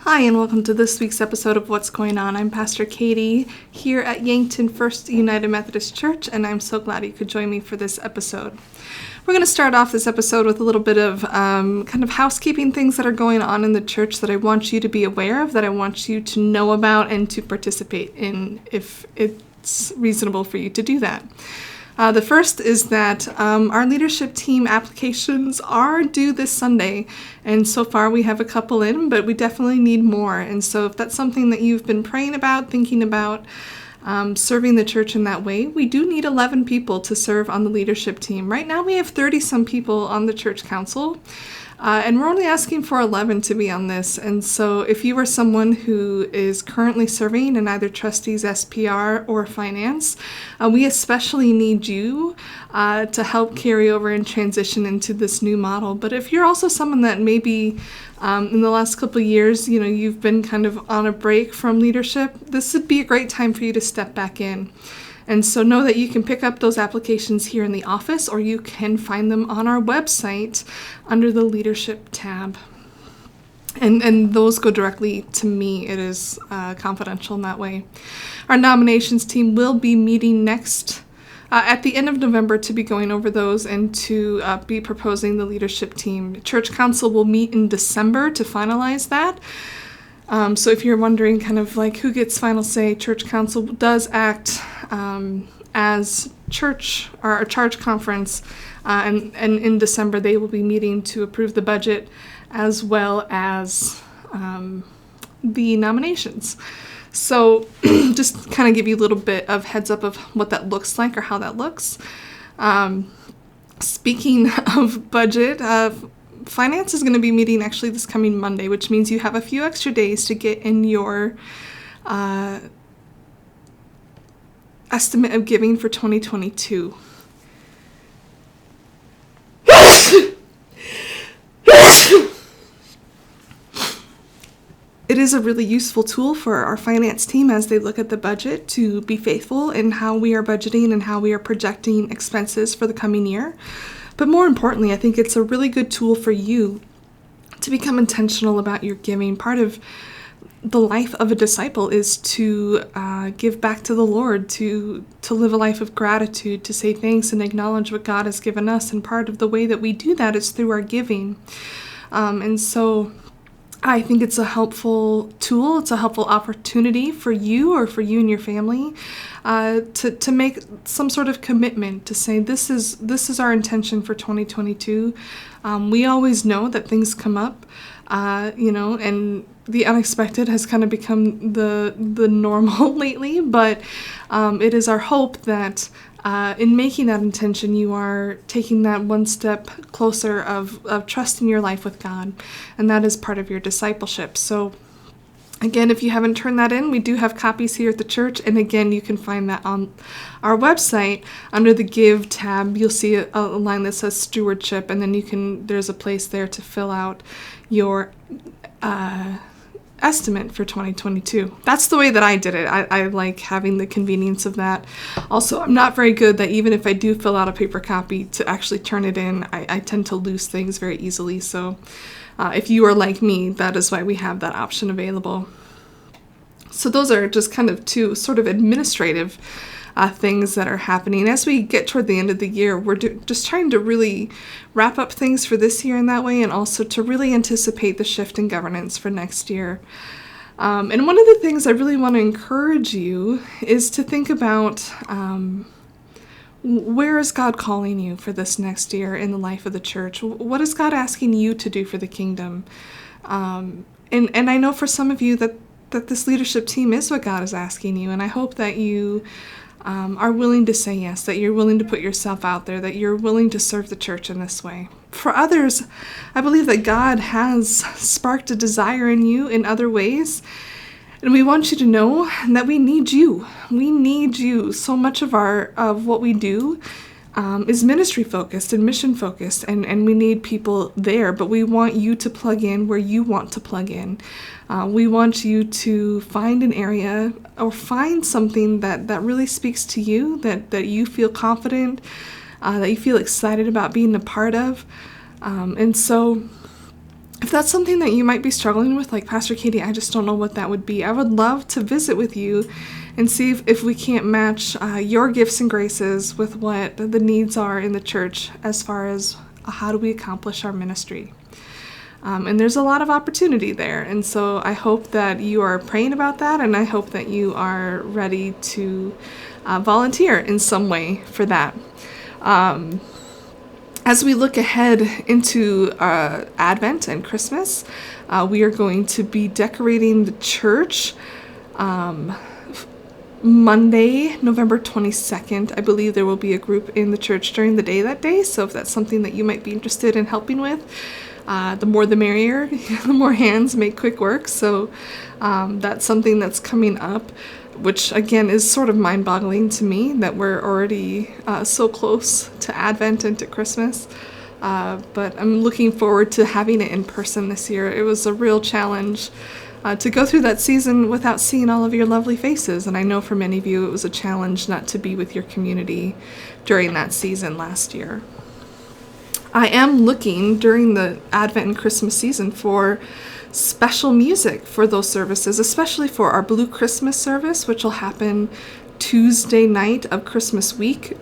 Hi, and welcome to this week's episode of What's Going On. I'm Pastor Katie here at Yankton First United Methodist Church, and I'm so glad you could join me for this episode. We're going to start off this episode with a little bit of kind of housekeeping things that are going on in the church that I want you to be aware of, that I want you to know about and to participate in if it's reasonable for you to do that. The first is that our leadership team applications are due this Sunday, and so far we have a couple in, but we definitely need more. And so if that's something that you've been praying about, thinking about, serving the church in that way, we do need 11 people to serve on the leadership team. Right now we have 30-some people on the church council, and we're only asking for 11 to be on this. And so if you are someone who is currently serving in either trustees, SPR, or finance, we especially need you to help carry over and transition into this new model. But if you're also someone that maybe in the last couple of years, you've been kind of on a break from leadership, this would be a great time for you to step back in. And so know that you can pick up those applications here in the office, or you can find them on our website under the leadership tab. And those go directly to me. It is confidential in that way. Our nominations team will be meeting next at the end of November to be going over those and to be proposing the leadership team. Church council will meet in December to finalize that. So if you're wondering kind of like who gets final say, church council does act as church or a charge conference, and in December they will be meeting to approve the budget as well as the nominations. So just kind of give you a little bit of heads up of what that looks like or how that looks. Speaking of budget, finance is going to be meeting actually this coming Monday, which means you have a few extra days to get in your estimate of giving for 2022. It is a really useful tool for our finance team as they look at the budget to be faithful in how we are budgeting and how we are projecting expenses for the coming year. But more importantly, I think it's a really good tool for you to become intentional about your giving. Part of the life of a disciple is to give back to the Lord, to live a life of gratitude, to say thanks and acknowledge what God has given us. And part of the way that we do that is through our giving. And so I think it's a helpful tool. It's a helpful opportunity for you or for you and your family to make some sort of commitment to say this is our intention for 2022. We always know that things come up, and the unexpected has kind of become the normal lately. But it is our hope that in making that intention, you are taking that one step closer of trusting your life with God, and that is part of your discipleship. So again, if you haven't turned that in, we do have copies here at the church, and again, you can find that on our website under the Give tab. You'll see a line that says Stewardship, and then there's a place there to fill out your estimate for 2022. That's the way that I did it. I like having the convenience of that. Also, I'm not very good that even if I do fill out a paper copy to actually turn it in, I tend to lose things very easily. So if you are like me, that is why we have that option available. So those are just kind of two sort of administrative things that are happening. As we get toward the end of the year, we're just trying to really wrap up things for this year in that way, and also to really anticipate the shift in governance for next year. And one of the things I really want to encourage you is to think about where is God calling you for this next year in the life of the church? What is God asking you to do for the kingdom? And I know for some of you that this leadership team is what God is asking you, and I hope that you are willing to say yes, that you're willing to put yourself out there, that you're willing to serve the church in this way. For others, I believe that God has sparked a desire in you in other ways, and we want you to know that we need you. We need you. So much of what we do is ministry focused and mission focused, and we need people there, but we want you to plug in where you want to plug in. We want you to find an area or find something that really speaks to you, that you feel confident, that you feel excited about being a part of. And so if that's something that you might be struggling with, like, Pastor Katie, I just don't know what that would be, I would love to visit with you and see if we can't match your gifts and graces with what the needs are in the church as far as how do we accomplish our ministry. And there's a lot of opportunity there. And so I hope that you are praying about that, and I hope that you are ready to volunteer in some way for that. As we look ahead into Advent and Christmas, we are going to be decorating the church Monday, November 22nd. I believe there will be a group in the church during the day that day, so if that's something that you might be interested in helping with, the more the merrier. The more hands make quick work. So that's something that's coming up, which again is sort of mind-boggling to me that we're already so close to Advent and to Christmas. But I'm looking forward to having it in person this year. It was a real challenge to go through that season without seeing all of your lovely faces. And I know for many of you it was a challenge not to be with your community during that season last year. I am looking during the Advent and Christmas season for special music for those services, especially for our Blue Christmas service, which will happen Tuesday night of Christmas week,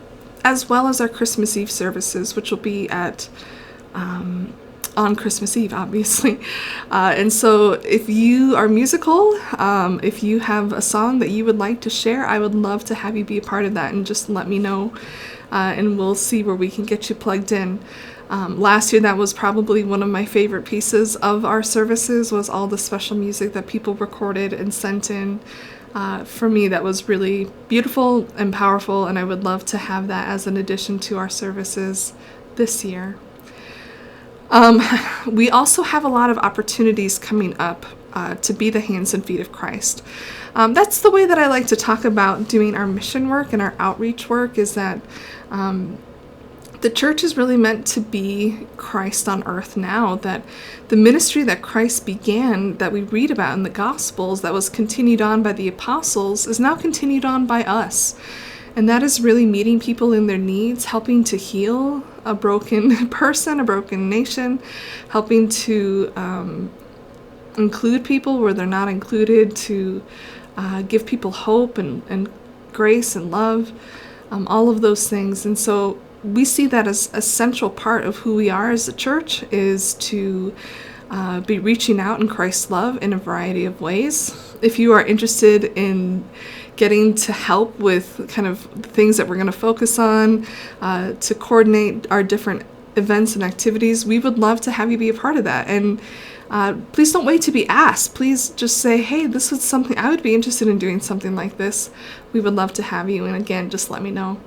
as well as our Christmas Eve services, which will be at on Christmas Eve, obviously. And so if you are musical, if you have a song that you would like to share, I would love to have you be a part of that, and just let me know, and we'll see where we can get you plugged in. Last year, that was probably one of my favorite pieces of our services, was all the special music that people recorded and sent in. For me, that was really beautiful and powerful, and I would love to have that as an addition to our services this year. We also have a lot of opportunities coming up to be the hands and feet of Christ. That's the way that I like to talk about doing our mission work and our outreach work, is that the church is really meant to be Christ on earth now, that the ministry that Christ began, that we read about in the Gospels, that was continued on by the apostles, is now continued on by us. And that is really meeting people in their needs, helping to heal a broken person, a broken nation, helping to include people where they're not included, to give people hope and grace and love, all of those things. And so we see that as a central part of who we are as a church, is to be reaching out in Christ's love in a variety of ways. If you are interested in getting to help with kind of the things that we're going to focus on, to coordinate our different events and activities, we would love to have you be a part of that. And please don't wait to be asked. Please just say, hey, this is something I would be interested in doing, something like this. We would love to have you. And again, just let me know.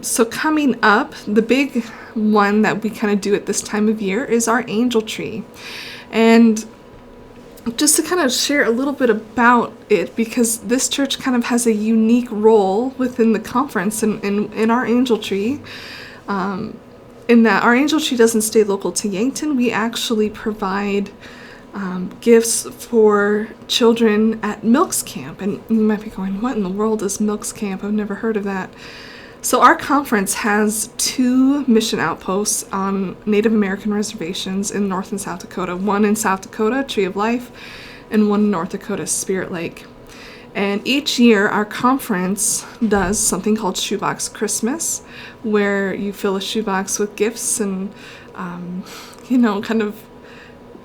So coming up, the big one that we kind of do at this time of year is our angel tree. And just to kind of share a little bit about it, because this church kind of has a unique role within the conference and in our angel tree, in that our angel tree doesn't stay local to Yankton. We actually provide gifts for children at Milks Camp. And you might be going, what in the world is Milks Camp? I've never heard of that. So our conference has 2 mission outposts on Native American reservations in North and South Dakota. One in South Dakota, Tree of Life, and one in North Dakota, Spirit Lake. And each year our conference does something called Shoebox Christmas, where you fill a shoebox with gifts and, kind of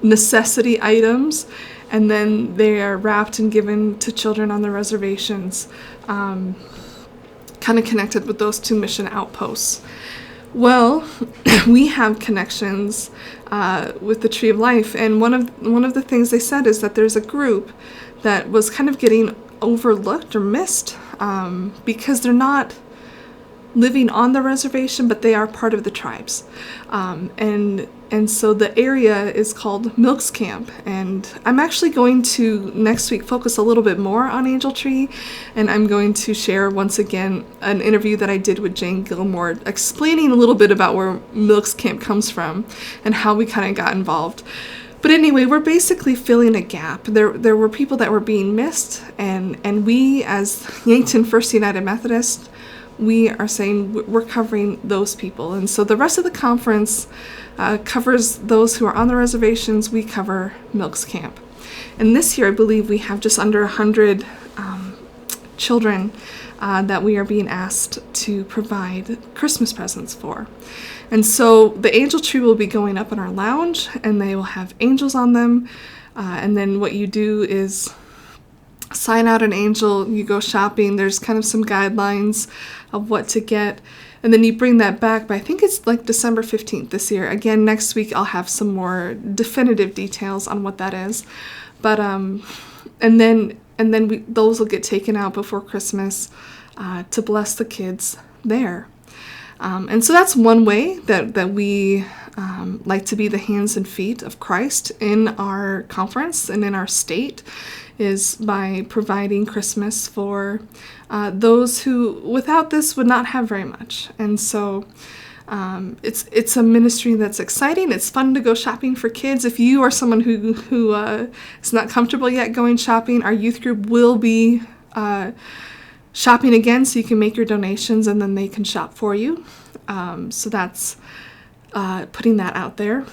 necessity items, and then they are wrapped and given to children on the reservations, kind of connected with those 2 mission outposts. Well, we have connections with the Tree of Life, and one of the things they said is that there's a group that was kind of getting overlooked or missed because they're not living on the reservation, but they are part of the tribes. And so the area is called Milks Camp. And I'm actually going to next week focus a little bit more on Angel Tree. And I'm going to share once again an interview that I did with Jane Gilmore, explaining a little bit about where Milks Camp comes from and how we kind of got involved. But anyway, we're basically filling a gap. There were people that were being missed, and we as Yankton First United Methodist we are saying we're covering those people. And so the rest of the conference covers those who are on the reservations. We cover Milks Camp. And this year, I believe we have just under 100 children that we are being asked to provide Christmas presents for. And so the angel tree will be going up in our lounge, and they will have angels on them. And then what you do is sign out an angel, you go shopping, there's kind of some guidelines of what to get, and then you bring that back by, I think it's like December 15th this year. Again, next week I'll have some more definitive details on what that is. But and then those will get taken out before Christmas to bless the kids there. And so that's one way that we like to be the hands and feet of Christ in our conference and in our state, is by providing Christmas for those who without this would not have very much. And so it's a ministry that's exciting. It's fun to go shopping for kids. If you are someone who is not comfortable yet going shopping, our youth group will be shopping again, so you can make your donations and then they can shop for you. So that's putting that out there.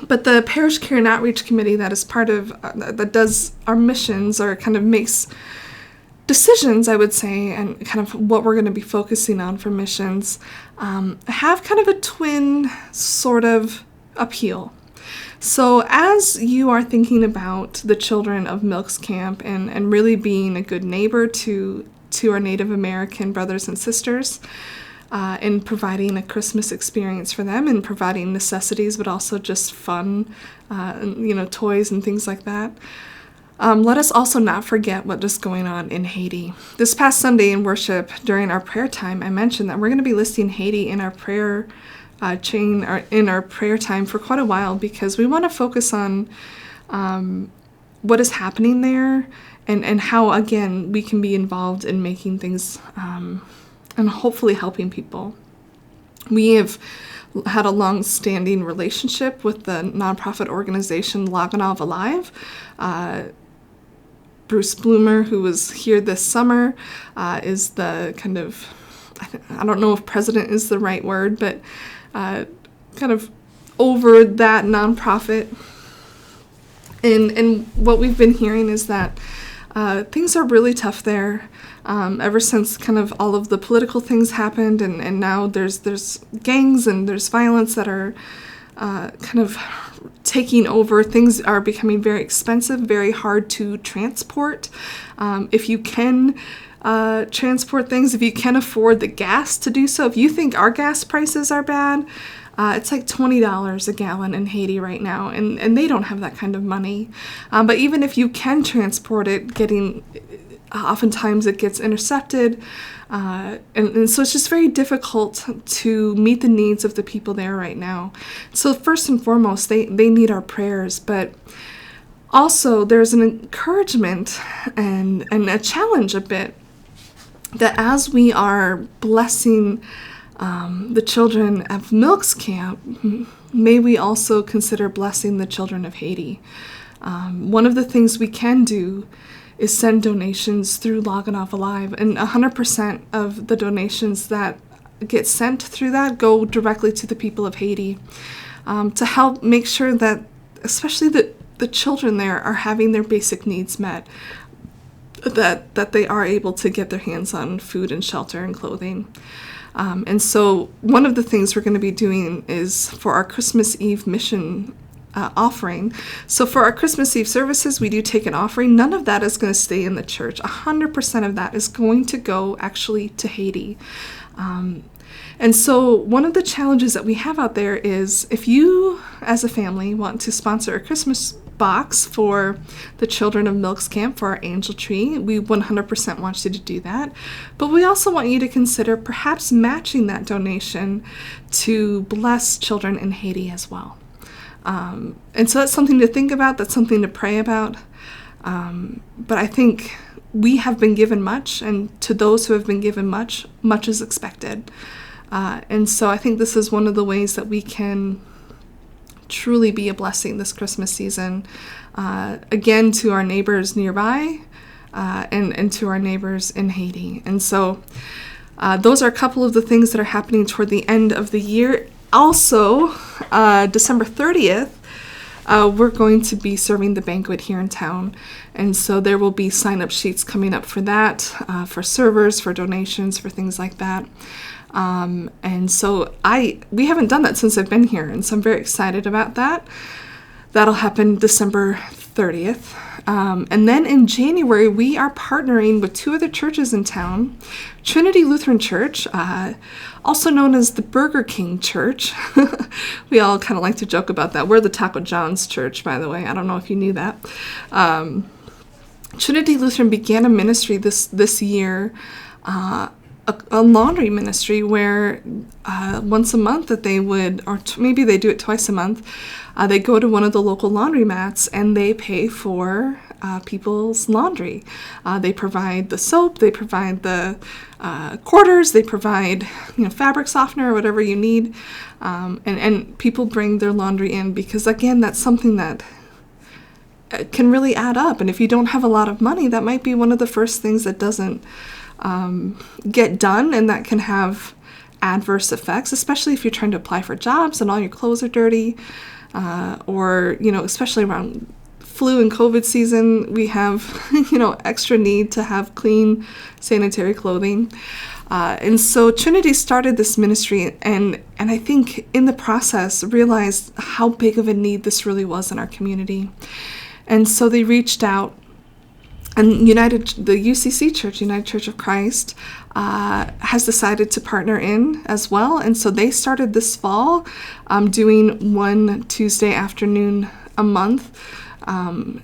But the Parish Care and Outreach Committee that is part of, that does our missions, or kind of makes decisions, I would say, and kind of what we're going to be focusing on for missions, have kind of a twin sort of appeal. So as you are thinking about the children of Milks Camp and really being a good neighbor to our Native American brothers and sisters, in providing a Christmas experience for them and providing necessities, but also just fun, toys and things like that. Let us also not forget what is going on in Haiti. This past Sunday in worship during our prayer time, I mentioned that we're going to be listing Haiti in our prayer chain, or in our prayer time, for quite a while, because we want to focus on what is happening there and how, again, we can be involved in making things and hopefully helping people. We have had a long-standing relationship with the nonprofit organization Laganov Alive. Bruce Bloomer, who was here this summer, is the kind of, I don't know if president is the right word, but kind of over that nonprofit. And what we've been hearing is that things are really tough there. Ever since kind of all of the political things happened, and now there's gangs and there's violence that are kind of taking over. Things are becoming very expensive, very hard to transport. If you can transport things, if you can afford the gas to do so, if you think our gas prices are bad, it's like $20 a gallon in Haiti right now, and they don't have that kind of money. But even if you can transport it, oftentimes it gets intercepted, and so it's just very difficult to meet the needs of the people there right now. So first and foremost, they need our prayers, but also there's an encouragement and a challenge a bit, that as we are blessing the children of Milks Camp, may we also consider blessing the children of Haiti. One of the things we can do is send donations through Laganov Alive, and 100% of the donations that get sent through that go directly to the people of Haiti, to help make sure that especially the children there are having their basic needs met, that they are able to get their hands on food and shelter and clothing. And so one of the things we're going to be doing is for our Christmas Eve mission offering. So for our Christmas Eve services, we do take an offering. None of that is going to stay in the church. 100% of that is going to go actually to Haiti. And so one of the challenges that we have out there is, if you as a family want to sponsor a Christmas box for the children of Milks Camp for our angel tree, we 100% want you to do that. But we also want you to consider perhaps matching that donation to bless children in Haiti as well. And so that's something to think about. That's something to pray about. But I think we have been given much, and to those who have been given much, much is expected. And so I think this is one of the ways that we can truly be a blessing this Christmas season, again, to our neighbors nearby, and to our neighbors in Haiti. And so those are a couple of the things that are happening toward the end of the year. Also, December 30th, we're going to be serving the banquet here in town. And so there will be sign-up sheets coming up for that, for servers, for donations, for things like that. And so we haven't done that since I've been here, and so I'm very excited about that. That'll happen December 30th. And then in January, we are partnering with 2 other churches in town. Trinity Lutheran Church, also known as the Burger King Church. We all kind of like to joke about that. We're the Taco John's church, by the way. I don't know if you knew that. Trinity Lutheran began a ministry this year, a laundry ministry where once a month that they would, or maybe they do it twice a month, they go to one of the local laundromats and they pay for people's laundry. They provide the soap, they provide the quarters, they provide fabric softener or whatever you need, and people bring their laundry in because, again, that's something that can really add up. And if you don't have a lot of money, that might be one of the first things that doesn't get done, and that can have adverse effects, especially if you're trying to apply for jobs and all your clothes are dirty, or especially around flu and COVID season, we have extra need to have clean sanitary clothing. And so Trinity started this ministry, and I think in the process realized how big of a need this really was in our community. And so they reached out, and the UCC Church, United Church of Christ, has decided to partner in as well. And so they started this fall doing one Tuesday afternoon a month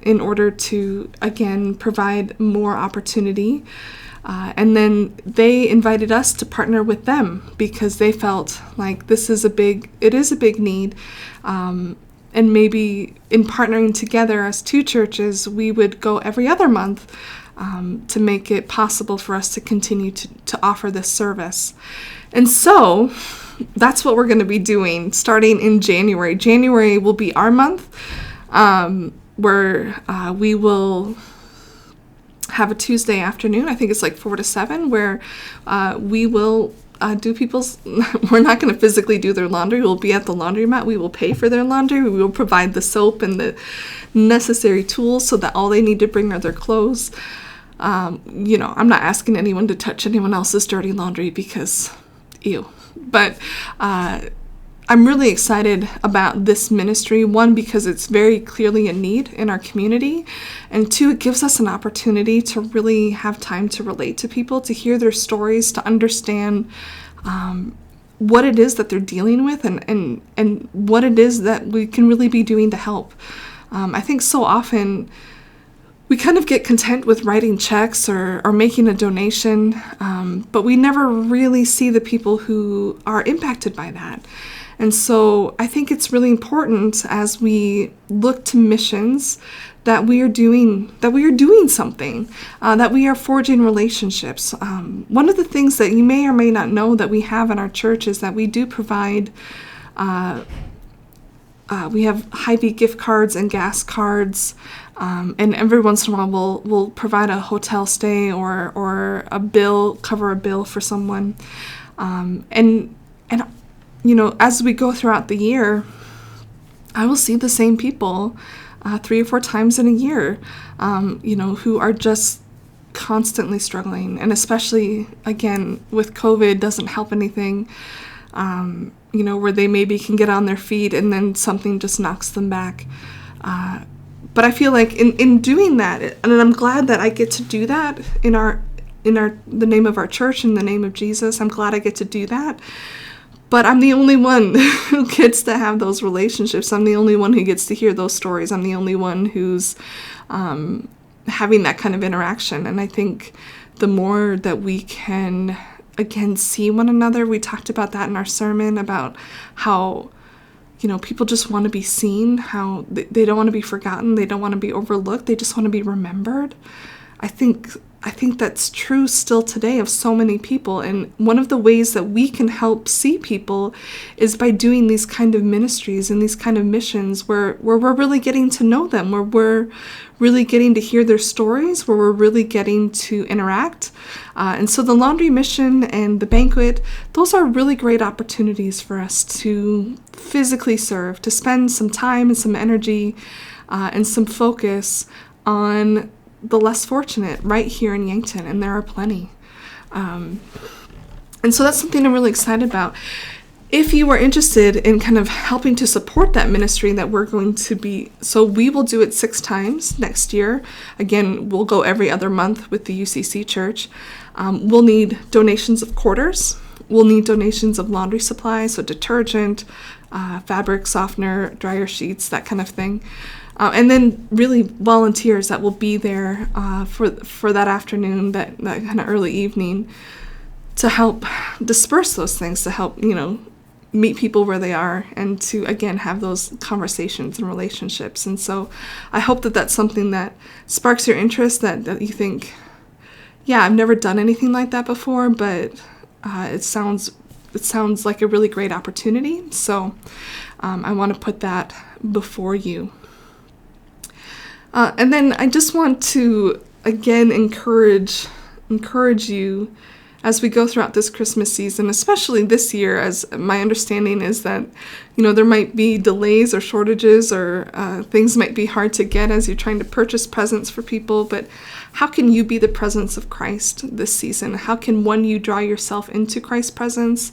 in order to, again, provide more opportunity. And then they invited us to partner with them because they felt like it is a big need. And maybe in partnering together as 2 churches, we would go every other month to make it possible for us to continue to offer this service. And so that's what we're going to be doing starting in January. January will be our month where we will have a Tuesday afternoon, I think it's like 4 to 7, where we will do we're not going to physically do their laundry. We'll be at the laundromat. We will pay for their laundry. We will provide the soap and the necessary tools so that all they need to bring are their clothes. I'm not asking anyone to touch anyone else's dirty laundry because, ew. But I'm really excited about this ministry. 1, because it's very clearly a need in our community. And 2, it gives us an opportunity to really have time to relate to people, to hear their stories, to understand what it is that they're dealing with and what it is that we can really be doing to help. I think so often we kind of get content with writing checks or making a donation, but we never really see the people who are impacted by that. And so I think it's really important as we look to missions that we are doing something, that we are forging relationships. One of the things that you may or may not know that we have in our church is that we do provide, we have Hy-Vee gift cards and gas cards, and every once in a while we'll provide a hotel stay or cover a bill for someone. And as we go throughout the year, I will see the same people 3 or 4 times in a year, who are just constantly struggling. And especially, again, with COVID, doesn't help anything, where they maybe can get on their feet and then something just knocks them back. But I feel like in doing that, and I'm glad that I get to do that in the name of our church, in the name of Jesus, I'm glad I get to do that. But I'm the only one who gets to have those relationships. I'm the only one who gets to hear those stories. I'm the only one who's having that kind of interaction. And I think the more that we can, again, see one another, we talked about that in our sermon, about how, people just want to be seen, how they don't want to be forgotten, they don't want to be overlooked, they just want to be remembered. I think I think that's true still today of so many people. And one of the ways that we can help see people is by doing these kind of ministries and these kind of missions where we're really getting to know them, where we're really getting to hear their stories, where we're really getting to interact. And so the laundry mission and the banquet, those are really great opportunities for us to physically serve, to spend some time and some energy and some focus on the less fortunate right here in Yankton, and there are plenty. And so that's something I'm really excited about. If you are interested in kind of helping to support that ministry that we're going to be, so we will do it 6 times next year. Again, we'll go every other month with the UCC Church. We'll need donations of quarters. We'll need donations of laundry supplies, so detergent, fabric softener, dryer sheets, that kind of thing. And then really volunteers that will be there for that afternoon, that kind of early evening, to help disperse those things, to help, meet people where they are, and to, again, have those conversations and relationships. And so I hope that that's something that sparks your interest, that you think, yeah, I've never done anything like that before, but it sounds like a really great opportunity. So I want to put that before you. And then I just want to, again, encourage you as we go throughout this Christmas season, especially this year, as my understanding is that, there might be delays or shortages, or things might be hard to get as you're trying to purchase presents for people. But how can you be the presence of Christ this season? How can, you draw yourself into Christ's presence?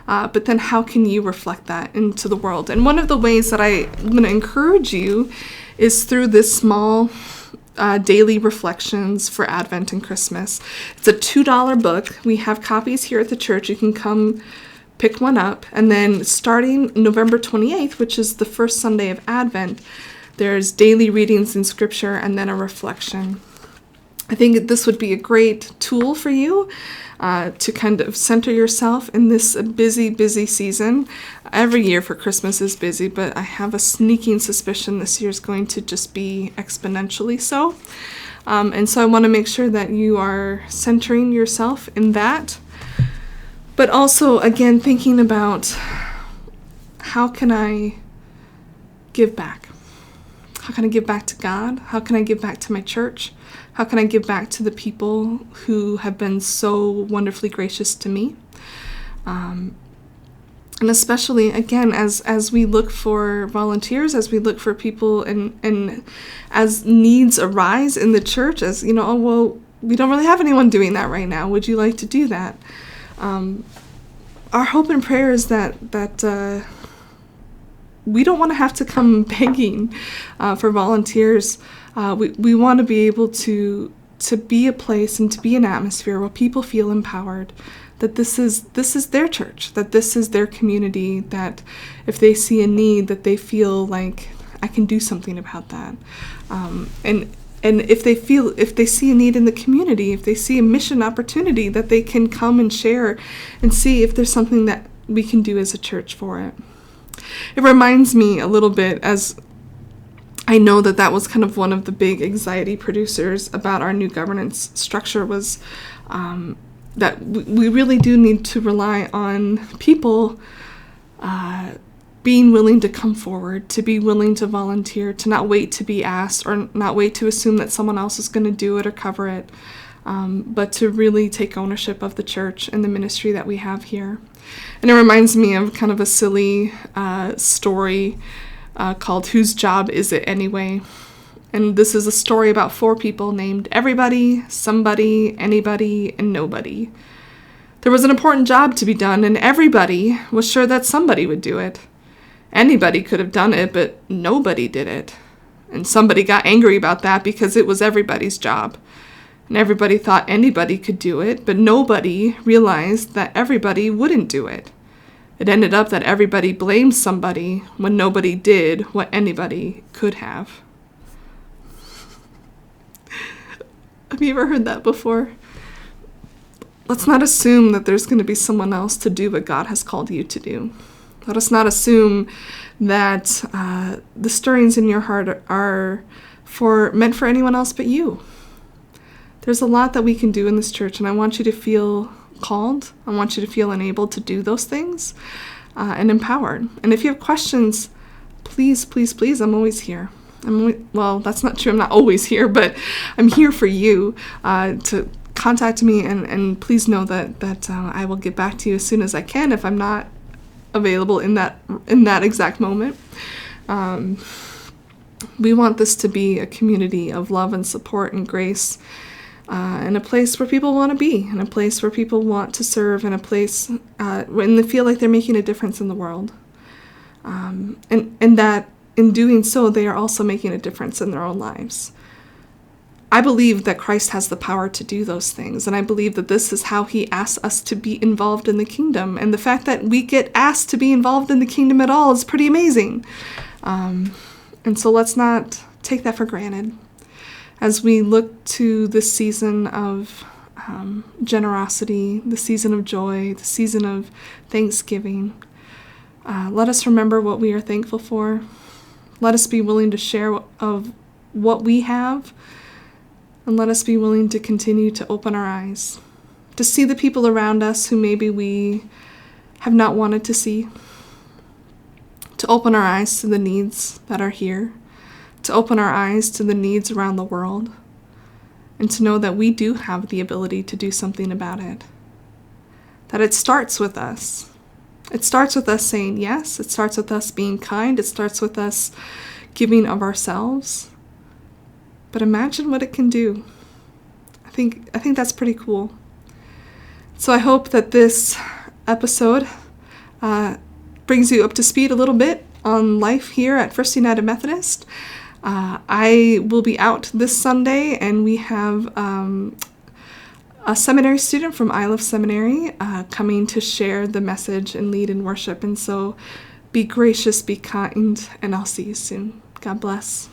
But then how can you reflect that into the world? And one of the ways that I'm going to encourage you is through this small daily reflections for Advent and Christmas. It's a $2 book. We have copies here at the church. You can come pick one up. And then starting November 28th, which is the first Sunday of Advent, there's daily readings in Scripture and then a reflection. I think this would be a great tool for you to kind of center yourself in this busy, busy season. Every year for Christmas is busy, but I have a sneaking suspicion this year is going to just be exponentially so. And so I want to make sure that you are centering yourself in that. But also, again, thinking about, how can I give back? How can I give back to God? How can I give back to my church? How can I give back to the people who have been so wonderfully gracious to me? And especially, again, as we look for volunteers, as we look for people, and as needs arise in the church, as, we don't really have anyone doing that right now. Would you like to do that? Our hope and prayer is that we don't want to have to come begging for volunteers. We want to be able to be a place and to be an atmosphere where people feel empowered, that this is their church, that this is their community, that if they see a need, that they feel like, I can do something about that. And if they see a need in the community, if they see a mission opportunity, that they can come and share and see if there's something that we can do as a church for it. It reminds me a little bit, as I know that was kind of one of the big anxiety producers about our new governance structure, was that we really do need to rely on people being willing to come forward, to be willing to volunteer, to not wait to be asked, or not wait to assume that someone else is going to do it or cover it, but to really take ownership of the church and the ministry that we have here. And it reminds me of kind of a silly story called Whose Job Is It Anyway? And this is a story about 4 people named Everybody, Somebody, Anybody, and Nobody. There was an important job to be done, and everybody was sure that somebody would do it. Anybody could have done it, but nobody did it. And somebody got angry about that because it was everybody's job. And everybody thought anybody could do it, but nobody realized that everybody wouldn't do it. It ended up that everybody blamed somebody when nobody did what anybody could have. Have you ever heard that before? Let's not assume that there's going to be someone else to do what God has called you to do. Let us not assume that the stirrings in your heart are meant for anyone else but you. There's a lot that we can do in this church, and I want you to feel called. I want you to feel enabled to do those things and empowered. And if you have questions, please, please, please, I'm always here. Well, that's not true. I'm not always here, but I'm here for you to contact me, and please know that I will get back to you as soon as I can if I'm not available in that exact moment. We want this to be a community of love and support and grace, in a place where people want to be, in a place where people want to serve, in a place when they feel like they're making a difference in the world, and that in doing so, they are also making a difference in their own lives. I believe that Christ has the power to do those things, and I believe that this is how he asks us to be involved in the kingdom. And the fact that we get asked to be involved in the kingdom at all is pretty amazing. And so let's not take that for granted. As we look to this season of generosity, the season of joy, the season of thanksgiving, let us remember what we are thankful for. Let us be willing to share of what we have, and let us be willing to continue to open our eyes, to see the people around us who maybe we have not wanted to see, to open our eyes to the needs that are here, to open our eyes to the needs around the world, and to know that we do have the ability to do something about it. That it starts with us. It starts with us saying yes. It starts with us being kind. It starts with us giving of ourselves. But imagine what it can do. I think that's pretty cool. So I hope that this episode brings you up to speed a little bit on life here at First United Methodist. I will be out this Sunday, and we have a seminary student from I Love Seminary coming to share the message and lead in worship. And so be gracious, be kind, and I'll see you soon. God bless.